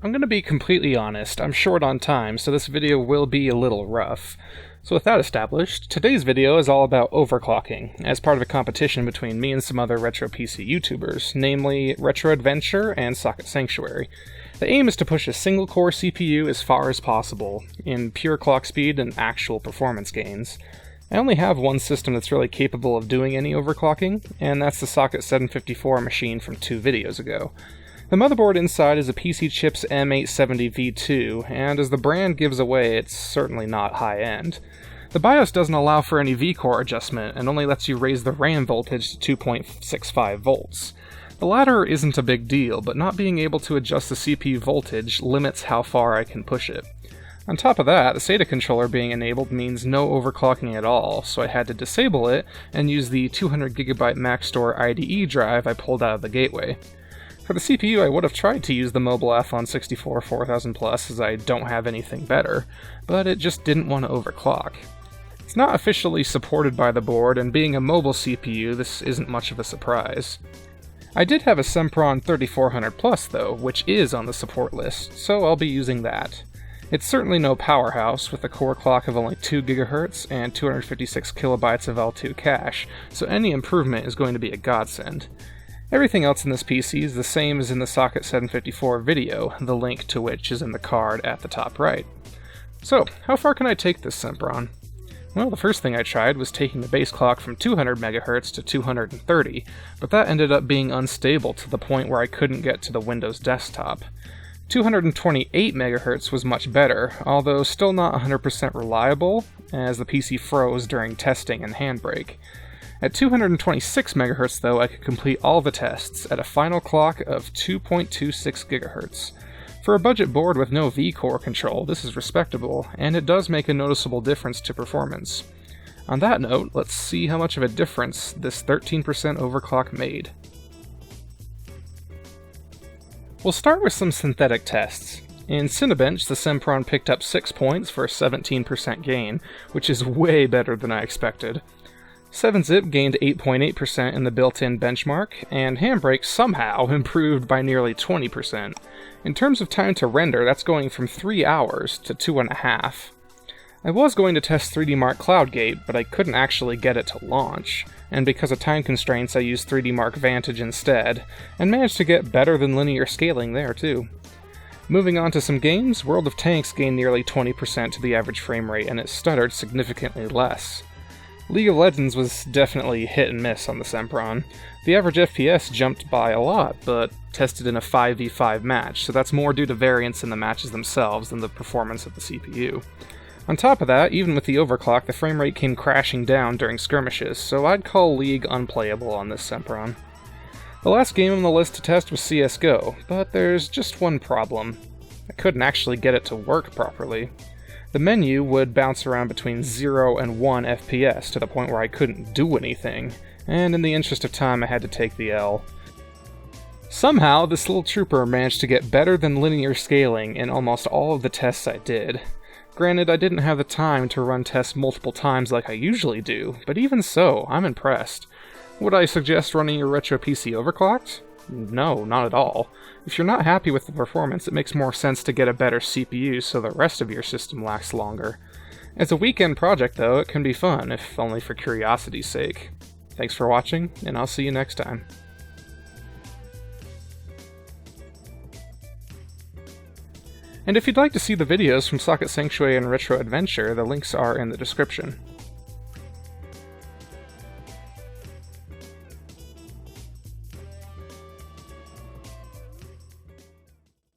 I'm going to be completely honest, I'm short on time, so this video will be a little rough. So with that established, today's video is all about overclocking, as part of a competition between me and some other retro PC YouTubers, namely Retro Adventure and Socket Sanctuary. The aim is to push a single-core CPU as far as possible, in pure clock speed and actual performance gains. I only have one system that's really capable of doing any overclocking, and that's the Socket 754 machine from 2 videos ago. The motherboard inside is a PC Chips M870V2, and as the brand gives away, it's certainly not high-end. The BIOS doesn't allow for any V-core adjustment, and only lets you raise the RAM voltage to 2.65 volts. The latter isn't a big deal, but not being able to adjust the CPU voltage limits how far I can push it. On top of that, the SATA controller being enabled means no overclocking at all, so I had to disable it and use the 200GB Maxtor IDE drive I pulled out of the gateway. For the CPU, I would have tried to use the Mobile Athlon 64 4000 Plus, as I don't have anything better, but it just didn't want to overclock. It's not officially supported by the board, and being a mobile CPU, this isn't much of a surprise. I did have a Sempron 3400 Plus though, which is on the support list, so I'll be using that. It's certainly no powerhouse, with a core clock of only 2 GHz and 256 KB of L2 cache, so any improvement is going to be a godsend. Everything else in this PC is the same as in the Socket 754 video, the link to which is in the card at the top right. So, how far can I take this Sempron? Well, the first thing I tried was taking the base clock from 200 MHz to 230, but that ended up being unstable to the point where I couldn't get to the Windows desktop. 228 MHz was much better, although still not 100% reliable, as the PC froze during testing and Handbrake. At 226 MHz though, I could complete all the tests at a final clock of 2.26 GHz. For a budget board with no V-core control, this is respectable, and it does make a noticeable difference to performance. On that note, let's see how much of a difference this 13% overclock made. We'll start with some synthetic tests. In Cinebench, the Sempron picked up 6 points for a 17% gain, which is way better than I expected. 7-Zip gained 8.8% in the built-in benchmark, and Handbrake somehow improved by nearly 20%. In terms of time to render, that's going from 3 hours to 2.5. I was going to test 3D Mark CloudGate, but I couldn't actually get it to launch, and because of time constraints I used 3D Mark Vantage instead, and managed to get better than linear scaling there too. Moving on to some games, World of Tanks gained nearly 20% to the average frame rate, and it stuttered significantly less. League of Legends was definitely hit and miss on the Sempron. The average FPS jumped by a lot, but tested in a 5v5 match, so that's more due to variance in the matches themselves than the performance of the CPU. On top of that, even with the overclock, the frame rate came crashing down during skirmishes, so I'd call League unplayable on this Sempron. The last game on the list to test was CSGO, but there's just one problem. I couldn't actually get it to work properly. The menu would bounce around between 0 and 1 FPS to the point where I couldn't do anything, and in the interest of time I had to take the L. Somehow, this little trooper managed to get better than linear scaling in almost all of the tests I did. Granted, I didn't have the time to run tests multiple times like I usually do, but even so, I'm impressed. Would I suggest running your retro PC overclocked? No, not at all. If you're not happy with the performance, it makes more sense to get a better CPU so the rest of your system lasts longer. As a weekend project though, it can be fun, if only for curiosity's sake. Thanks for watching, and I'll see you next time. And if you'd like to see the videos from Socket Sanctuary and Retro Adventure, the links are in the description.